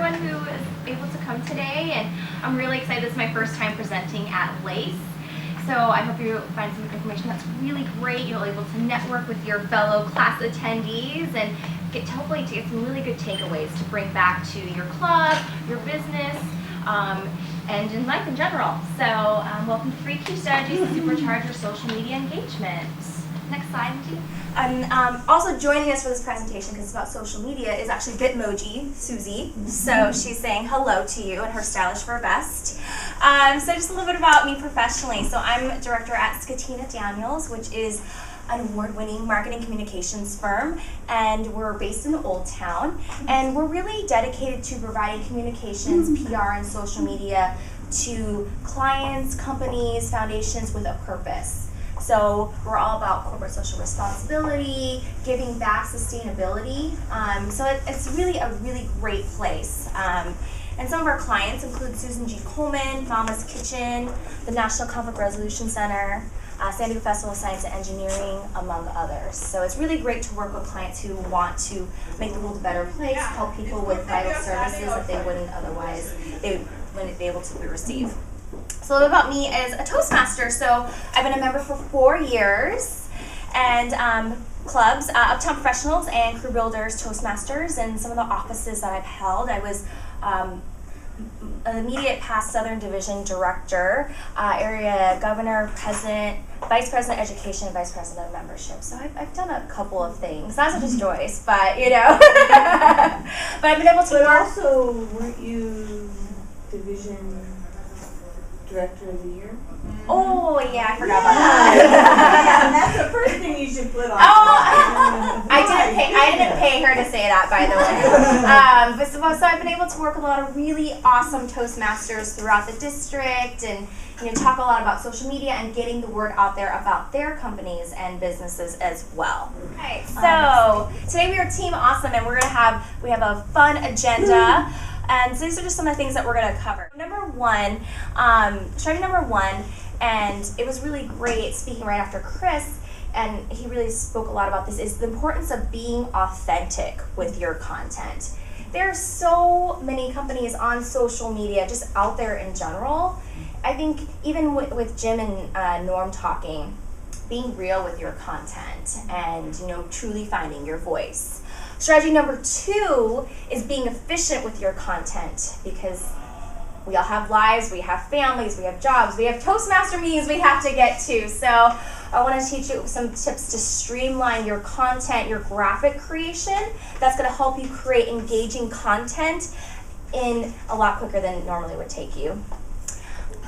everyone who is able to come today, and I'm really excited. This is my first time presenting at LACE. So I hope you find some information that's really great. You'll be able to network with your fellow class attendees and hopefully to get some really good takeaways to bring back to your club, your business, and in life in general. So welcome to 3 Key Strategies to Supercharge Your Social Media Engagement. Next slide, Angie. Also joining us for this presentation, because it's about social media, is actually Bitmoji, Susie. So she's saying hello to you and her Stylish for Best. So just a little bit about me professionally. So I'm director at Scatina Daniels, which is an award-winning marketing communications firm, and we're based in Old Town. And we're really dedicated to providing communications, PR, and social media to clients, companies, foundations with a purpose. So we're all about corporate social responsibility, giving back, sustainability. So it's really a really great place. And some of our clients include Susan G. Komen, Mama's Kitchen, the National Conflict Resolution Center, San Diego Festival of Science and Engineering, among others. So it's really great to work with clients who want to make the world a better place, help people with vital services that they wouldn't otherwise, they wouldn't be able to receive. So a little about me as a Toastmaster. So I've been a member for 4 years, and clubs, Uptown Professionals and Crew Builders Toastmasters, and some of the offices that I've held. I was an immediate past Southern Division Director, Area Governor, President, Vice President Education, and Vice President of Membership. So I've done a couple of things, not such as Joyce, but you know. But I've been able to But also, weren't you Division Director of the Year? Oh yeah, I forgot about that. Yeah, that's the first thing you should put on. I didn't pay her to say that, by the way. So I've been able to work with a lot of really awesome Toastmasters throughout the district, and talk a lot about social media and getting the word out there about their companies and businesses as well. Okay, so today we are Team Awesome, and we have a fun agenda. And so these are just some of the things that we're going to cover. Strategy number one, and it was really great speaking right after Chris, and he really spoke a lot about this, is the importance of being authentic with your content. There are so many companies on social media, just out there in general. I think even with Jim and Norm talking, being real with your content and truly finding your voice. Strategy number 2 is being efficient with your content, because we all have lives, we have families, we have jobs, we have Toastmaster meetings we have to get to. So I want to teach you some tips to streamline your content, your graphic creation. That's going to help you create engaging content in a lot quicker than it normally would take you.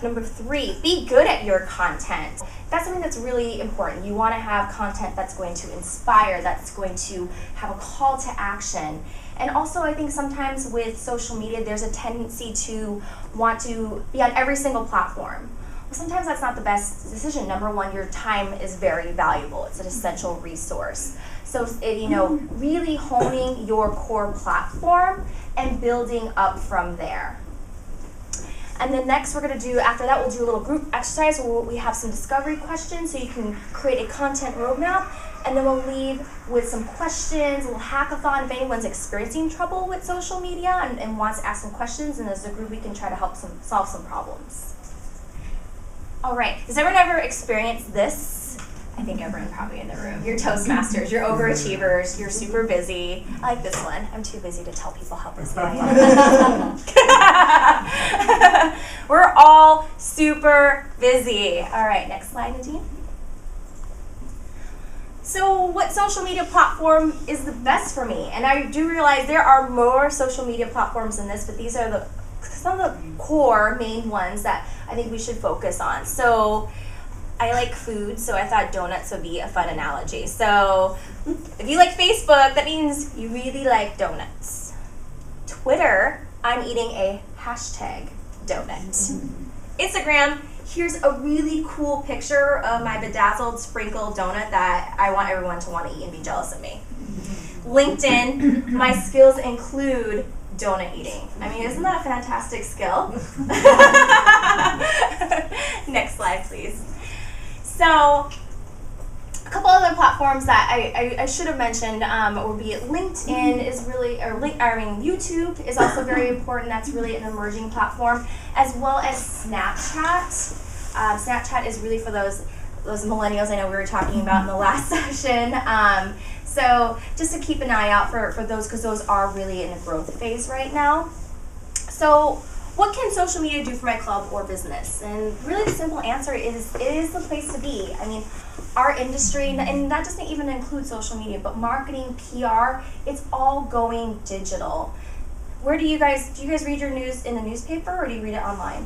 Number 3, be good at your content. That's something that's really important. You want to have content that's going to inspire, that's going to have a call to action. And also, I think sometimes with social media, there's a tendency to want to be on every single platform. Well, sometimes that's not the best decision. Number 1, your time is very valuable. It's an essential resource. So, really honing your core platform and building up from there. And then next after that, we'll do a little group exercise where we have some discovery questions so you can create a content roadmap. And then we'll leave with some questions, a little hackathon if anyone's experiencing trouble with social media and wants to ask some questions. And as a group, we can try to help solve some problems. All right, has everyone ever experienced this? I think everyone probably in the room. You're Toastmasters, you're overachievers, you're super busy. I like this one. I'm too busy to tell people how busy I am. We're all super busy. All right, next slide, Nadine. So what social media platform is the best for me? And I do realize there are more social media platforms than this, but these are some of the core main ones that I think we should focus on. So I like food, so I thought donuts would be a fun analogy. So if you like Facebook, that means you really like donuts. Twitter, I'm eating a hashtag donut. Instagram, here's a really cool picture of my bedazzled sprinkle donut that I want everyone to want to eat and be jealous of me. LinkedIn, my skills include donut eating. I mean, isn't that a fantastic skill? Next slide, please. So A couple other platforms that I should have mentioned would be LinkedIn is really, YouTube is also very important. That's really an emerging platform, as well as Snapchat. Snapchat is really for those millennials I know we were talking about in the last session. So just to keep an eye out for those, because those are really in a growth phase right now. So what can social media do for my club or business? And really the simple answer is it is the place to be. I mean, our industry, and that doesn't even include social media, but marketing, PR, it's all going digital. Do you guys read your news in the newspaper, or do you read it online?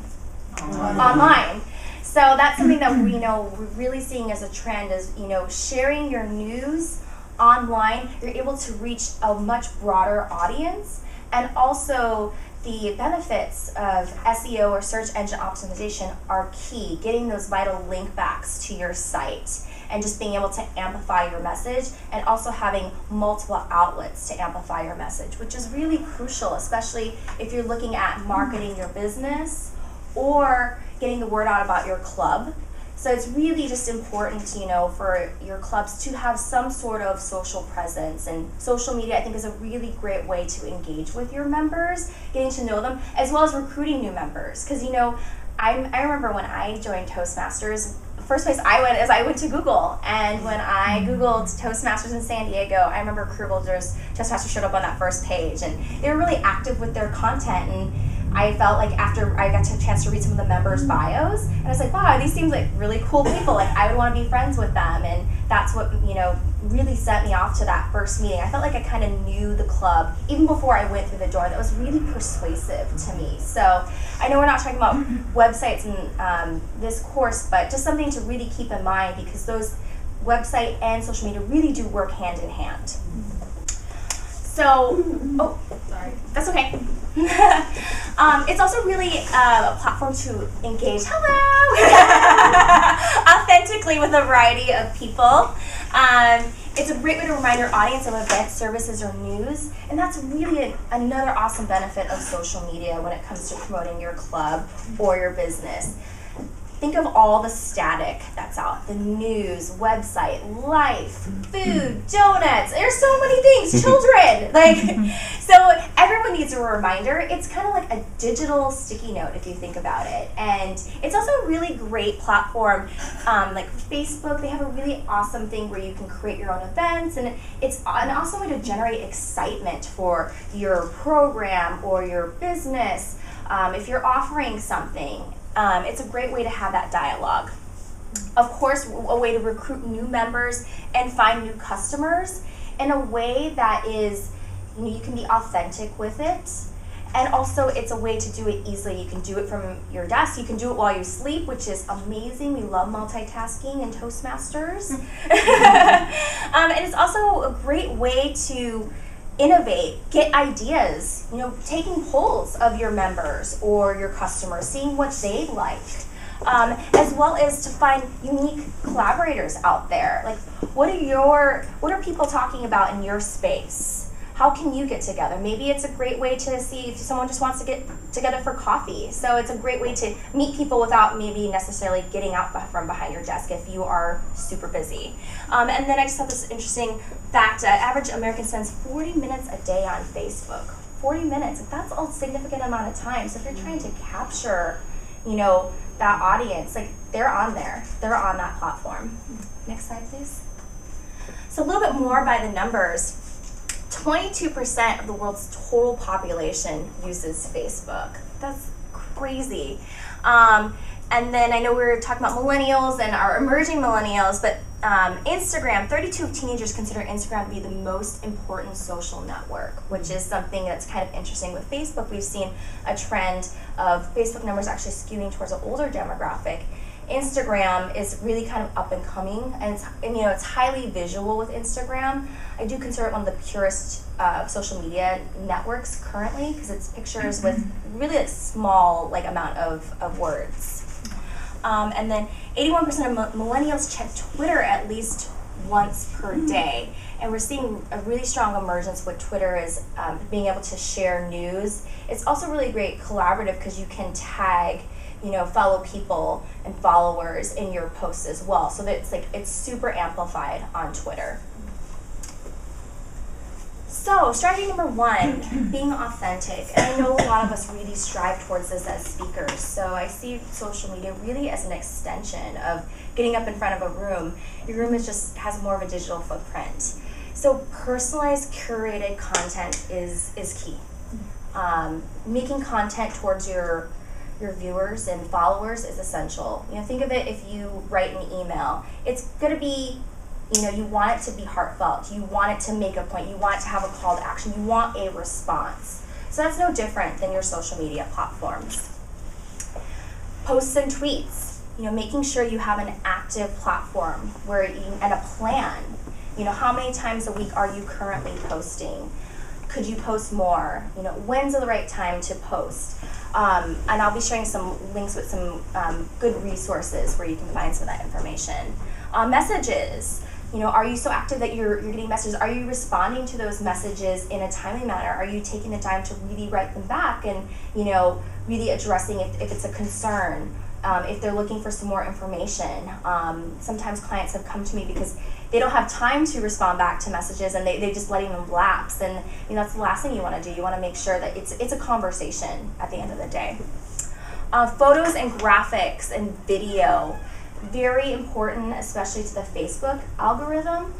Online. So that's something that we're really seeing as a trend is, sharing your news online, you're able to reach a much broader audience, and also the benefits of SEO or search engine optimization are key, getting those vital link backs to your site and just being able to amplify your message, and also having multiple outlets to amplify your message, which is really crucial, especially if you're looking at marketing your business or getting the word out about your club. So it's really just important, for your clubs to have some sort of social presence, and social media I think is a really great way to engage with your members, getting to know them, as well as recruiting new members. Because I remember when I joined Toastmasters, the first place I went is I went to Google, and when I Googled Toastmasters in San Diego, I remember Career Builders Toastmasters showed up on that first page, and they were really active with their content, and I felt like after I got a chance to read some of the members' bios, and I was like, wow, these seem like really cool people. Like, I would want to be friends with them, and that's what, really set me off to that first meeting. I felt like I kind of knew the club even before I went through the door. That was really persuasive to me. So I know we're not talking about websites in this course, but just something to really keep in mind, because those website and social media really do work hand in hand. So, sorry, that's okay. It's also really a platform to engage authentically with a variety of people. It's a great way to remind your audience of events, services, or news, and that's really another awesome benefit of social media when it comes to promoting your club or your business. Think of all the static that's out, the news, website, life, food, donuts, there's so many things, children. So everyone needs a reminder. It's kind of like a digital sticky note if you think about it. And it's also a really great platform. Like Facebook, they have a really awesome thing where you can create your own events, and it's an awesome way to generate excitement for your program or your business. If you're offering something, it's a great way to have that dialogue. Of course, a way to recruit new members and find new customers in a way that is, you can be authentic with it. And also, it's a way to do it easily. You can do it from your desk. You can do it while you sleep, which is amazing. We love multitasking in Toastmasters. And it's also a great way to innovate, get ideas, taking polls of your members or your customers, seeing what they like, as well as to find unique collaborators out there. Like, what are people talking about in your space? How can you get together? Maybe it's a great way to see if someone just wants to get together for coffee. So it's a great way to meet people without maybe necessarily getting out from behind your desk if you are super busy. And then I just thought this interesting fact, average American spends 40 minutes a day on Facebook. 40 minutes, that's a significant amount of time. So if you're trying to capture, that audience, they're on there. They're on that platform. Next slide, please. So a little bit more by the numbers. 22% of the world's total population uses Facebook. That's crazy. And then I know we were talking about millennials and our emerging millennials, but Instagram, 32 of teenagers consider Instagram to be the most important social network, which is something that's kind of interesting. With Facebook, we've seen a trend of Facebook numbers actually skewing towards an older demographic. Instagram is really kind of up and coming, and it's highly visual with Instagram. I do consider it one of the purest social media networks currently, because it's pictures with really a small amount of words. And then 81% of millennials check Twitter at least once per day. And we're seeing a really strong emergence with Twitter is being able to share news. It's also really great collaborative because you can tag fellow people and followers in your posts as well. So that it's super amplified on Twitter. So, strategy number 1, being authentic. And I know a lot of us really strive towards this as speakers. So I see social media really as an extension of getting up in front of a room. Your room has more of a digital footprint. So personalized, curated content is key. Making content towards your viewers and followers is essential. Think of it, if you write an email, it's going to be, you want it to be heartfelt. You want it to make a point. You want it to have a call to action. You want a response. So that's no different than your social media platforms. Posts and tweets. Making sure you have an active platform and a plan. How many times a week are you currently posting? Could you post more? When's the right time to post? And I'll be sharing some links with some good resources where you can find some of that information. Messages. Are you so active that you're getting messages? Are you responding to those messages in a timely manner? Are you taking the time to really write them back and, really addressing if it's a concern, if they're looking for some more information? Sometimes clients have come to me because they don't have time to respond back to messages and they're just letting them lapse. And that's the last thing you want to do. You want to make sure that it's a conversation at the end of the day. Photos and graphics and video. Very important, especially to the Facebook algorithm.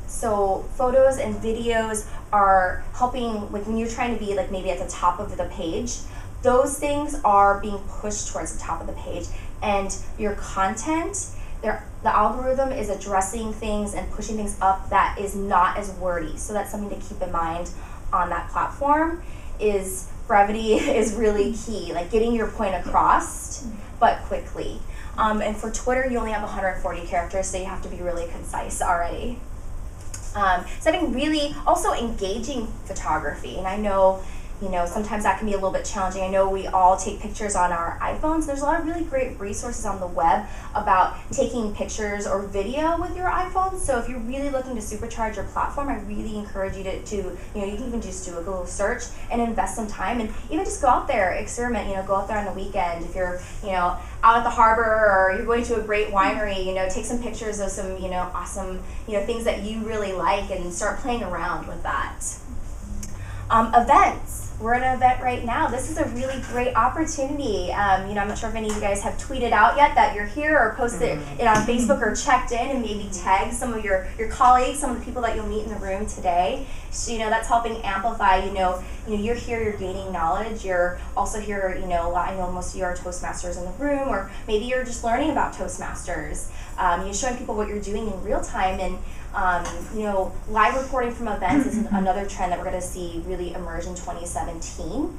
So photos and videos are helping, when you're trying to be maybe at the top of the page, those things are being pushed towards the top of the page. And your content, the algorithm is addressing things and pushing things up that is not as wordy. So that's something to keep in mind on that platform. Brevity is really key, getting your point across, but quickly. And for Twitter, you only have 140 characters, so you have to be really concise already. So having really also engaging photography, and I know, sometimes that can be a little bit challenging. I know we all take pictures on our iPhones. There's a lot of really great resources on the web about taking pictures or video with your iPhone. So if you're really looking to supercharge your platform, I really encourage you to you can even just do a Google search and invest some time and even just go out there, experiment, go out there on the weekend. If you're, out at the harbor or you're going to a great winery, take some pictures of some, awesome, things that you really like and start playing around with that. Events. We're at an event right now. This is a really great opportunity. I'm not sure if any of you guys have tweeted out yet that you're here or posted it on Facebook or checked in and maybe tagged some of your colleagues, some of the people that you'll meet in the room today. So, that's helping amplify, you're here, you're gaining knowledge. You're also here, I know most of you are Toastmasters in the room, or maybe you're just learning about Toastmasters. You're showing people what you're doing in real time, and live reporting from events is another trend that we're going to see really emerge in 2017.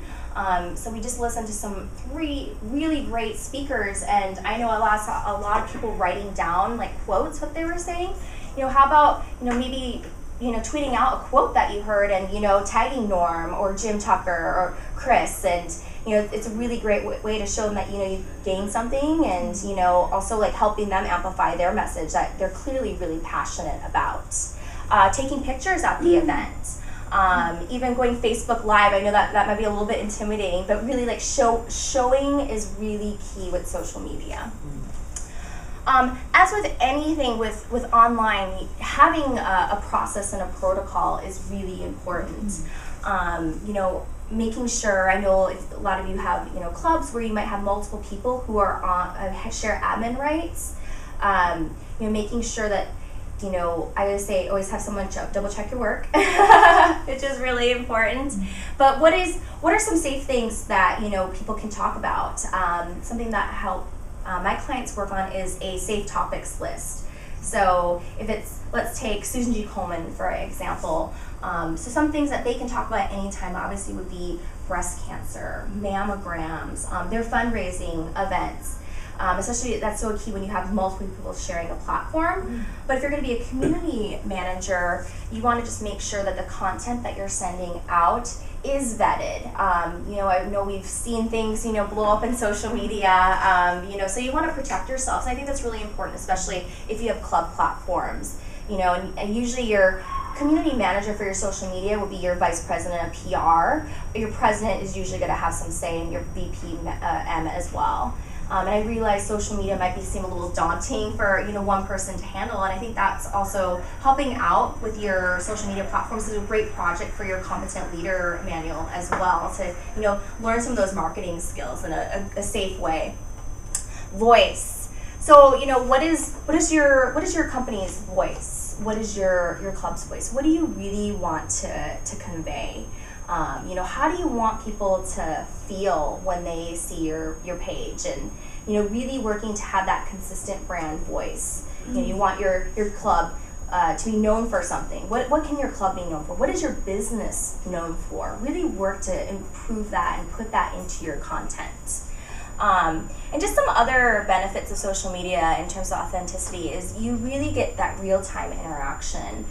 So we just listened to some 3 really great speakers, and I know a lot of people writing down quotes what they were saying. How about maybe tweeting out a quote that you heard and tagging Norm or Jim Tucker or Chris, and it's a really great way to show them that you gained something, and also helping them amplify their message that they're clearly really passionate about. Taking pictures at the event, even going Facebook Live. I know that might be a little bit intimidating, but really showing is really key with social media. As with anything with online, having a process and a protocol is really important. Making sure, I know a lot of you have clubs where you might have multiple people who are on share admin rights. Making sure that I would say always have someone double check your work, which is really important. But what are some safe things that people can talk about? Something that my clients work on is a safe topics list. So let's take Susan G. Komen for example. So some things that they can talk about at any time obviously would be breast cancer, mammograms, their fundraising events. Especially that's so key when you have multiple people sharing a platform. But if you're going to be a community manager, you want to just make sure that the content that you're sending out is vetted. I know we've seen things, blow up in social media, so you want to protect yourself. So I think that's really important, especially if you have club platforms, and usually you're community manager for your social media would be your vice president of PR. Your president is usually going to have some say in your VP as well. And I realize social media might seem a little daunting for one person to handle, and I think that's also helping out with your social media platforms is a great project for your competent leader manual as well to learn some of those marketing skills in a safe way. Voice. So what is your company's voice? What is your club's voice? What do you really want to convey? How do you want people to feel when they see your page, and really working to have that consistent brand voice. You want your club to be known for something. What can your club be known for? What is your business known for? Really work to improve that and put that into your content. And just some other benefits of social media in terms of authenticity is you really get that real-time interaction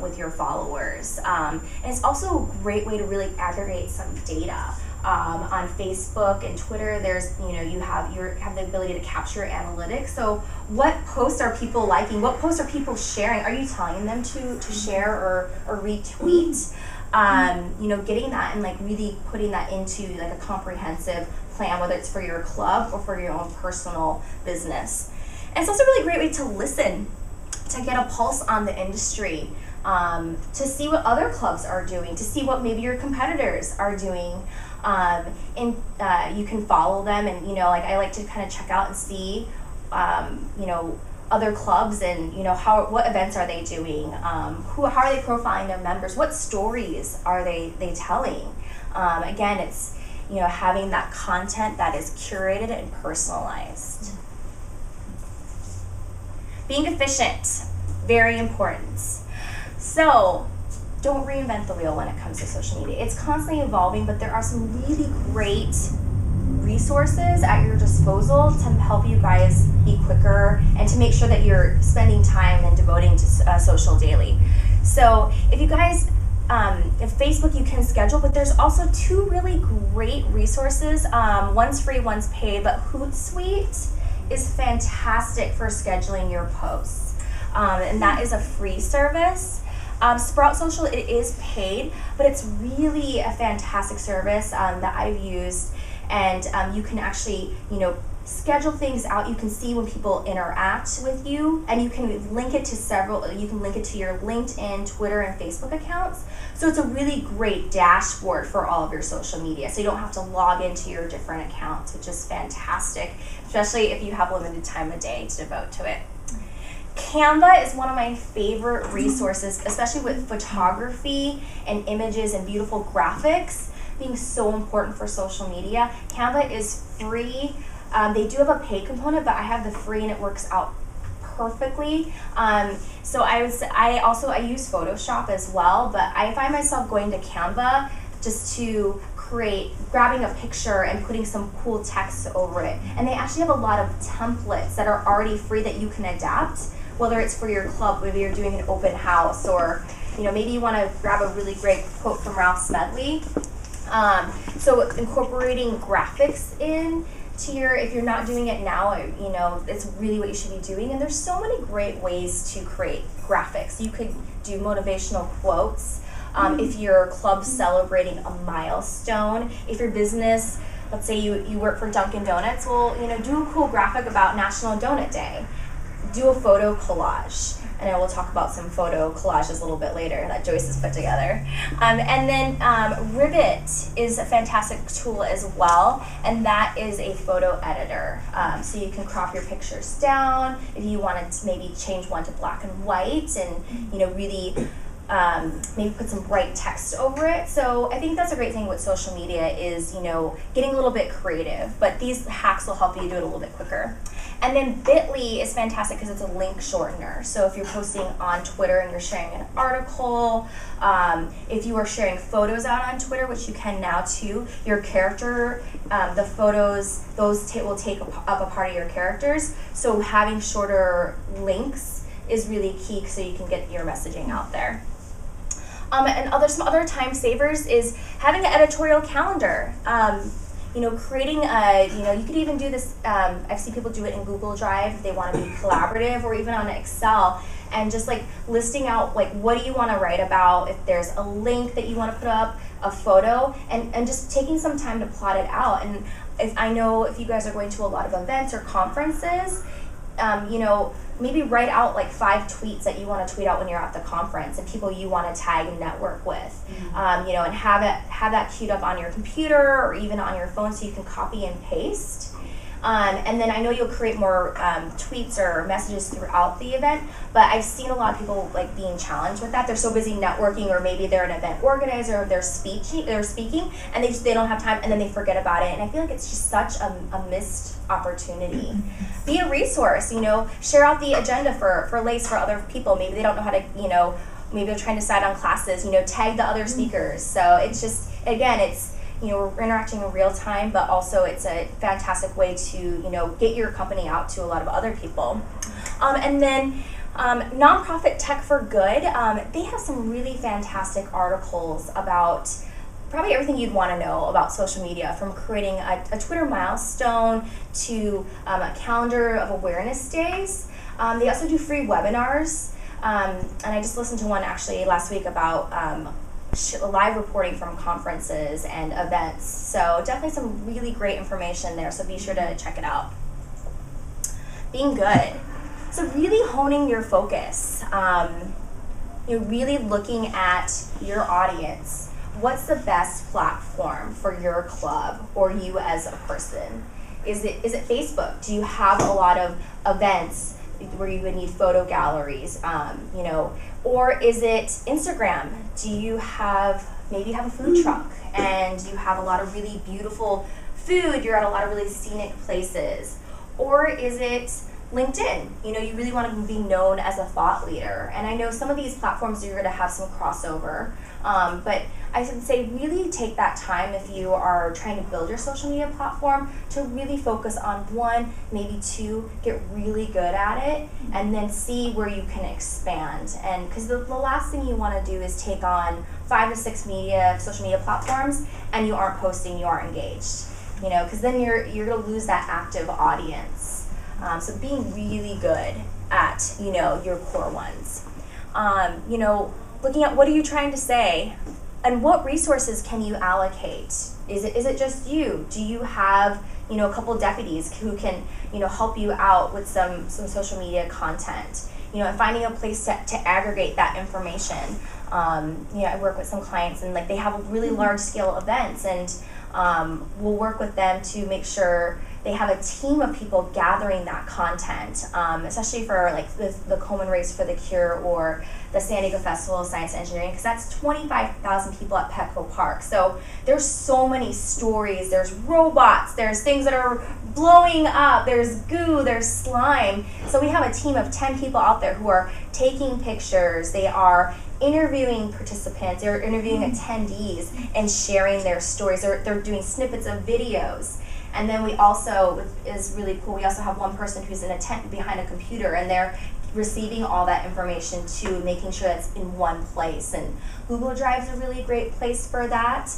with your followers. And it's also a great way to really aggregate some data. On Facebook and Twitter, there's you have the ability to capture analytics. So what posts are people liking? What posts are people sharing? Are you telling them to share or retweet? Getting that and really putting that into a comprehensive plan, whether it's for your club or for your own personal business. And it's also a really great way to listen, to get a pulse on the industry, to see what other clubs are doing, to see what maybe your competitors are doing. And you can follow them, and I like to kind of check out and see other clubs and what events are they doing, how are they profiling their members, what stories are they telling. Again, it's having that content that is curated and personalized. Being efficient, very important. So don't reinvent the wheel when it comes to social media. It's constantly evolving, but there are some really great resources at your disposal to help you guys be quicker and to make sure that you're spending time and devoting to social daily. So if you guys, if Facebook you can schedule, but there's also two really great resources. One's free, one's paid, but Hootsuite is fantastic for scheduling your posts. And that is a free service. Sprout Social, it is paid, but it's really a fantastic service that I've used, and you can actually, schedule things out. You can see when people interact with you, and you can link it to you can link it to your LinkedIn, Twitter, and Facebook accounts. So it's a really great dashboard for all of your social media. So you don't have to log into your different accounts, which is fantastic, especially if you have limited time of day to devote to it. Canva is one of my favorite resources, especially with photography and images and beautiful graphics being so important for social media. Canva is free. They do have a paid component, but I have the free and it works out perfectly. So I use Photoshop as well, but I find myself going to Canva just to grabbing a picture and putting some cool text over it. And they actually have a lot of templates that are already free that you can adapt, whether it's for your club, maybe you're doing an open house, or maybe you want to grab a really great quote from Ralph Smedley. So incorporating graphics in to if you're not doing it now, it's really what you should be doing. And there's so many great ways to create graphics. You could do motivational quotes. If your club's celebrating a milestone, if your business, let's say you work for Dunkin' Donuts, well, do a cool graphic about National Donut Day. Do a photo collage, and I will talk about some photo collages a little bit later that Joyce has put together. And then Rivet is a fantastic tool as well, and that is a photo editor. So you can crop your pictures down if you wanted to maybe change one to black and white, and really maybe put some bright text over it. So I think that's a great thing with social media is, getting a little bit creative, but these hacks will help you do it a little bit quicker. And then Bitly is fantastic because it's a link shortener. So if you're posting on Twitter and you're sharing an article, if you are sharing photos out on Twitter, which you can now too, your character, the photos, will take up a part of your characters. So having shorter links is really key so you can get your messaging out there. And some other time savers is having an editorial calendar. Creating you could even do this, I've seen people do it in Google Drive if they want to be collaborative, or even on Excel, and just like listing out like what do you want to write about, if there's a link that you want to put up, a photo, and just taking some time to plot it out. And if I know if you guys are going to a lot of events or conferences, you know, maybe write out like 5 tweets that you want to tweet out when you're at the conference and people you want to tag and network with. You know, and have that queued up on your computer or even on your phone so you can copy and paste. And then I know you'll create more tweets or messages throughout the event, but I've seen a lot of people like being challenged with that. They're so busy networking, or maybe they're an event organizer, or they're speaking, and they don't have time, and then they forget about it. And I feel like it's just such a missed opportunity. Be a resource, you know, share out the agenda for LACE for other people. Maybe they don't know how to, you know, maybe they're trying to decide on classes, you know, tag the other speakers. So it's just, again, it's, you know, we're interacting in real time, but also it's a fantastic way to, you know, get your company out to a lot of other people. And then nonprofit Tech for Good, they have some really fantastic articles about probably everything you'd want to know about social media, from creating a Twitter milestone to a calendar of awareness days. They also do free webinars, and I just listened to one actually last week about live reporting from conferences and events. So definitely some really great information there, so be sure to check it out. Being good. So really honing your focus. You're really looking at your audience. What's the best platform for your club or you as a person? Is it Facebook? Do you have a lot of events where you would need photo galleries, you know, or is it Instagram? Do you maybe have a food truck and you have a lot of really beautiful food, you're at a lot of really scenic places? Or is it LinkedIn? You know, you really want to be known as a thought leader. And I know some of these platforms you're going to have some crossover, but I would say really take that time if you are trying to build your social media platform to really focus on 1, maybe 2, get really good at it, and then see where you can expand. And because the last thing you want to do is take on 5 to 6 social media platforms and you aren't posting, you aren't engaged, you know, because then you're going to lose that active audience. So being really good at, you know, your core ones. You know, looking at what are you trying to say and what resources can you allocate? Is it just you? Do you have, you know, a couple deputies who can, you know, help you out with some social media content? You know, and finding a place to aggregate that information. You know, I work with some clients and like they have really large scale events, and we'll work with them to make sure they have a team of people gathering that content, especially for like the Komen Race for the Cure or the San Diego Festival of Science and Engineering, because that's 25,000 people at Petco Park. So there's so many stories. There's robots, there's things that are blowing up, there's goo, there's slime. So we have a team of 10 people out there who are taking pictures. They are interviewing participants, they're interviewing attendees and sharing their stories. They're doing snippets of videos. And then we also, is really cool, we also have one person who's in a tent behind a computer, and they're receiving all that information too, making sure it's in one place. And Google Drive's a really great place for that.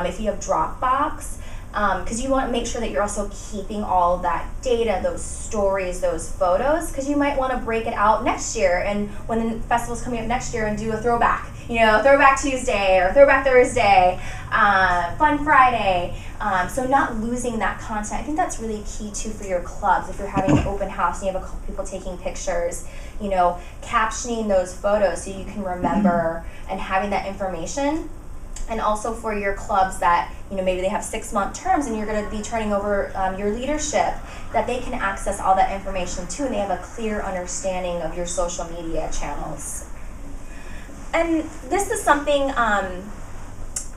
If you have Dropbox, because you want to make sure that you're also keeping all of that data, those stories, those photos, because you might want to break it out next year, and when the festival's coming up next year, and do a throwback, you know, Throwback Tuesday or Throwback Thursday, Fun Friday. So not losing that content. I think that's really key too for your clubs. If you're having an open house and you have a couple people taking pictures, you know, captioning those photos so you can remember and having that information. And also for your clubs that, you know, maybe they have 6-month terms and you're going to be turning over your leadership, that they can access all that information too, and they have a clear understanding of your social media channels. And this is something,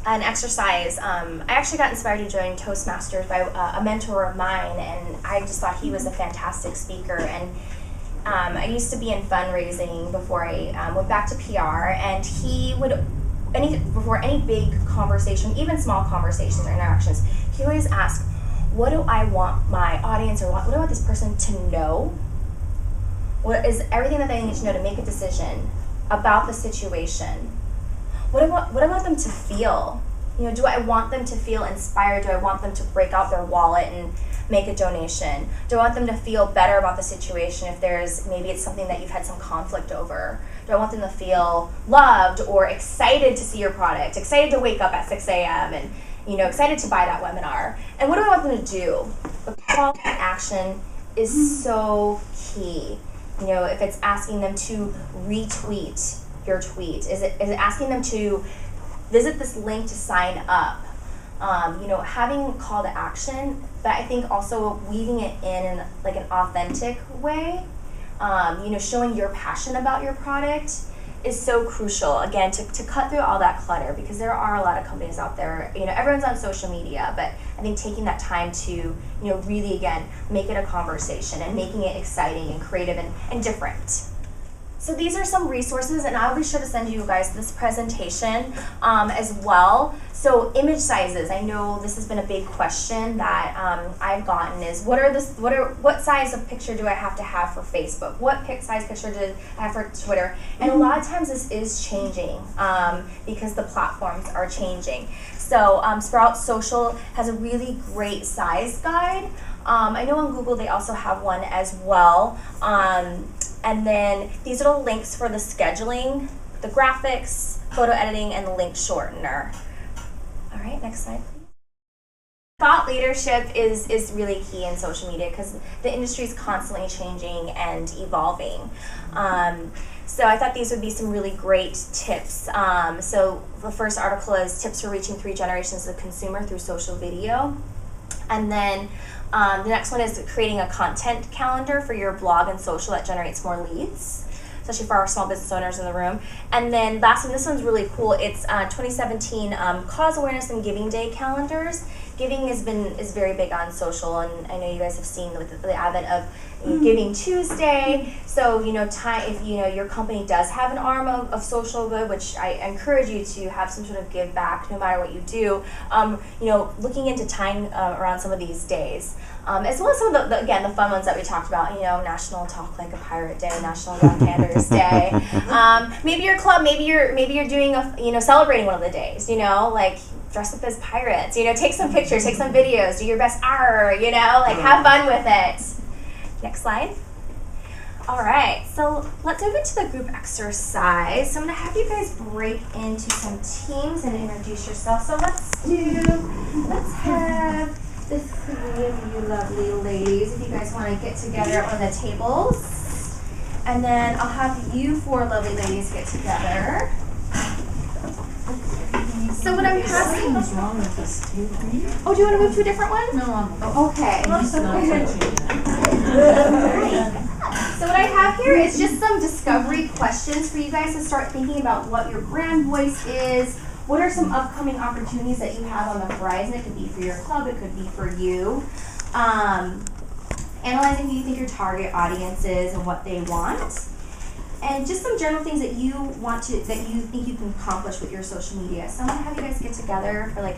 an exercise. I actually got inspired to join Toastmasters by a mentor of mine, and I just thought he was a fantastic speaker. And I used to be in fundraising before I went back to PR, and he would, before any big conversation, even small conversations or interactions, he always ask, what do I want my audience, or what do I want this person to know? What is everything that they need to know to make a decision about the situation? What do I want them to feel? You know, do I want them to feel inspired? Do I want them to break out their wallet and make a donation? Do I want them to feel better about the situation if maybe it's something that you've had some conflict over? Do I want them to feel loved or excited to see your product, excited to wake up at 6 a.m. and, you know, excited to buy that webinar? And what do I want them to do? The call to action is so key. You know, if it's asking them to retweet your tweet, is it asking them to visit this link to sign up? You know, having a call to action, but I think also weaving it in like an authentic way. You know, showing your passion about your product is so crucial, again, to cut through all that clutter, because there are a lot of companies out there, you know, everyone's on social media, but I think taking that time to, you know, really, again, make it a conversation and making it exciting and creative and different. So these are some resources, and I'll be sure to send you guys this presentation as well. So image sizes, I know this has been a big question that I've gotten is what size of picture do I have to have for Facebook? What size picture do I have for Twitter? And a lot of times this is changing because the platforms are changing. So Sprout Social has a really great size guide. I know on Google they also have one as well. And then these are the links for the scheduling, the graphics, photo editing, and the link shortener. All right, next slide, please. Thought leadership is really key in social media because the industry is constantly changing and evolving. So I thought these would be some really great tips. So the first article is tips for reaching 3 generations of consumer through social video. And then the next one is creating a content calendar for your blog and social that generates more leads, especially for our small business owners in the room. And then last one, this one's really cool. It's 2017 Cause Awareness and Giving Day calendars. Giving is very big on social, and I know you guys have seen with the advent of Giving Tuesday. So, you know, if you know your company does have an arm of social good, which I encourage you to have some sort of give back no matter what you do, you know, looking into tying around some of these days. As well as some of the fun ones that we talked about, you know, National Talk Like a Pirate Day, National Left-Handers Day. Maybe your club, maybe you're doing celebrating one of the days, you know, like dress up as pirates, you know, take some pictures, take some videos, do your best you know, like have fun with it. Next slide. All right, so let's move into the group exercise. So I'm gonna have you guys break into some teams and introduce yourself. So let's have the 3 of you lovely ladies, if you guys wanna get together at one of the tables. And then I'll have you 4 lovely ladies get together. So what I'm passing. What's wrong with this table? Oh, do you want to move to a different one? No, Okay. I'm just not touching So what I have here is just some discovery questions for you guys to start thinking about what your brand voice is. What are some upcoming opportunities that you have on the horizon? It could be for your club, it could be for you. Analyzing who you think your target audience is and what they want. And just some general things that you think you can accomplish with your social media. So I'm gonna have you guys get together for like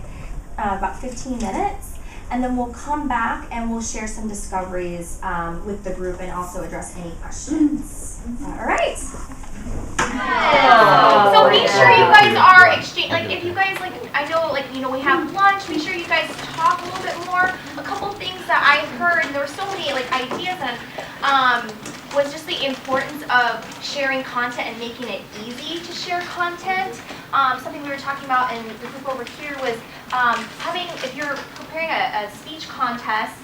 about 15 minutes, and then we'll come back and we'll share some discoveries with the group and also address any questions. All right. So make sure you guys are if you guys I know we have lunch, make sure you guys talk a little bit more. A couple things that I heard, and there were so many ideas, and was just the importance of sharing content and making it easy to share content. Something we were talking about in the group over here was if you're preparing a speech contest,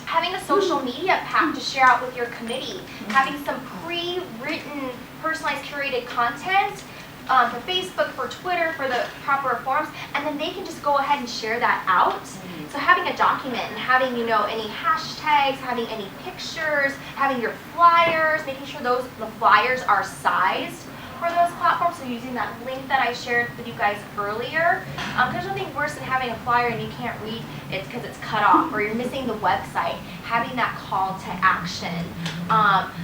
having a social media pack to share out with your committee, having some pre-written, personalized, curated content for Facebook, for Twitter, for the proper forums, and then they can just go ahead and share that out. So having a document and having any hashtags, having any pictures, having your flyers, making sure the flyers are sized for those platforms. So using that link that I shared with you guys earlier. There's nothing worse than having a flyer and you can't read it because it's cut off or you're missing the website. Having that call to action.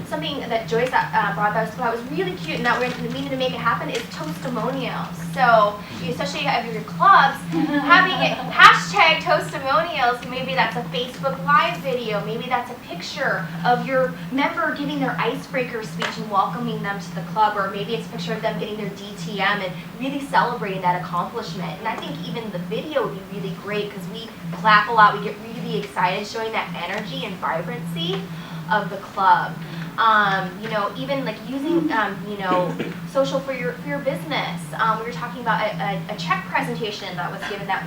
Something that Joyce brought up that was really cute and that we needed to make it happen is Toastimonials. So especially if your clubs, having it hashtag Toastimonials, maybe that's a Facebook Live video. Maybe that's a picture of your member giving their icebreaker speech and welcoming them to the club. Or maybe it's a picture of them getting their DTM and really celebrating that accomplishment. And I think even the video would be really great because we clap a lot. We get really excited showing that energy and vibrancy of the club. You know, even like using, you know, social for your business. We were talking about a check presentation that was given that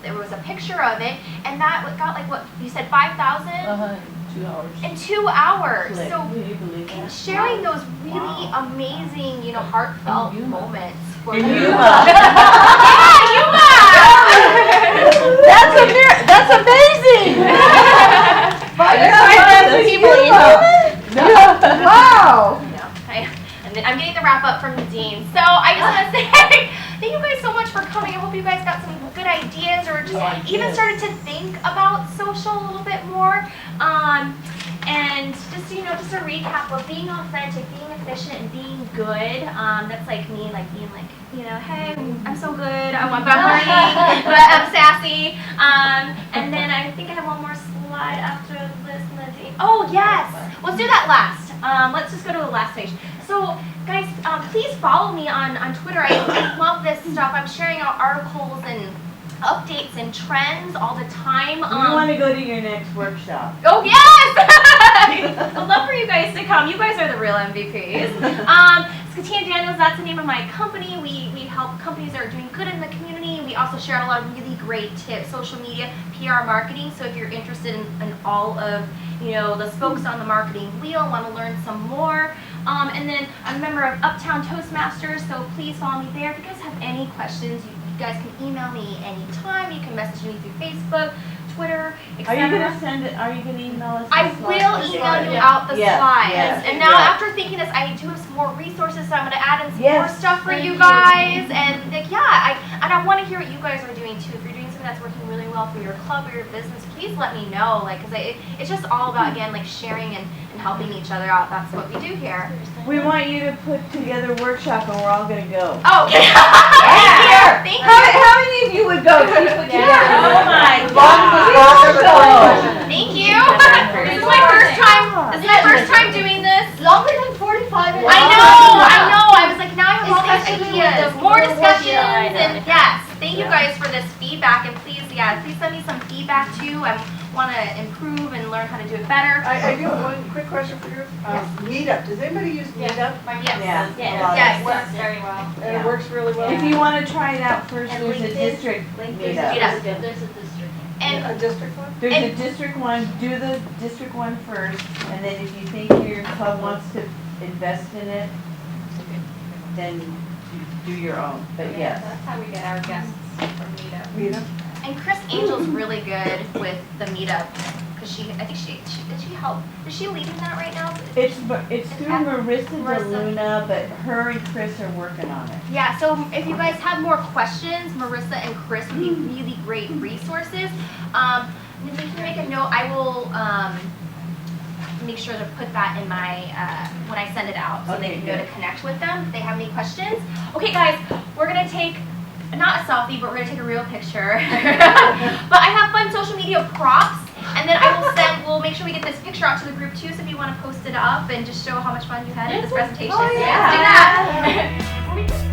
there was a picture of it, and that got like what you said, 5,000 2 hours. in 2 hours. Click. So Can you believe that? sharing those really amazing, you know, heartfelt moments for And you. Yuma. Yeah, Yuma. That's amazing! That's people, Wow! And then I'm getting the wrap up from the dean. So I just want to say thank you guys so much for coming. I hope you guys got some good ideas or just even started to think about social a little bit more. And just, you know, just a recap of being authentic, being efficient, and being good. That's like me, like being like, you know, hey, I'm so good. I'm learning, but I'm sassy. And then I think I have one more slide after this. Oh yes, let's do that last. Let's just go to the last page. So guys, please follow me on Twitter. I love this stuff. I'm sharing out articles and updates and trends all the time. We want to go to your next workshop. Oh yes! I'd love for you guys to come. You guys are the real MVPs. Katina Daniels, that's the name of my company. We help companies that are doing good in the community. We also share a lot of really great tips, social media, PR marketing. So if you're interested in all of, you know, the spokes on the marketing wheel, want to learn some more. And then I'm a member of Uptown Toastmasters, so please follow me there. If you guys have any questions, you guys can email me anytime. You can message me through Facebook, Twitter, etc. Are you gonna send it? Are you gonna email us? I the will slides? email you out the Yeah, slides. yeah, And now yeah. after thinking this, I do have some more resources, so I'm going to add in some Yes, more stuff for thank you you. guys. And like, yeah, I want to hear what you guys are doing too. If you're doing something that's working really well for your club or your business, please let me know. Like, because it's just all about, again, like sharing and helping each other out. That's what we do here. We want you to put together a workshop and we're all gonna go. Oh, yeah. Yeah. Thank you. How many of you would go? Oh my God. Thank you. This is my first time. This is my first time doing this. Longer than 45 minutes. I know. I was like, now I have all these Especially ideas. with the More video. discussions and yes. Thank you guys for this feedback and please send me some feedback too. I want to improve and learn how to do it better. I do have one quick question for you. Meetup, does anybody use Meetup? Yeah. Yes. It works very well. And it works really well? If you want to try it out first, And there's a LinkedIn. district Meetup. meetup. There's a district. And A district one? There's And- a district one, do the district one first, and then if you think your club wants to invest in it, then do your own, but yes. That's how we get our guests from Meetup. Meetup? and Chris Angel's really good with the meetup because I think she did she help? Is she leading that right now? It's through Marissa DeLuna, but her and Chris are working on it. Yeah, so if you guys have more questions, Marissa and Chris would be really great resources. And if you can make a note, I will make sure to put that in my, when I send it out, so they Okay, can go good. to connect with them if they have any questions. Okay guys, we're gonna take, not a selfie, but we're gonna take a real picture. But I have fun social media props, and then we'll make sure we get this picture out to the group too, so if you wanna post it up and just show how much fun you had at this presentation. Oh, Yes, yeah. do that.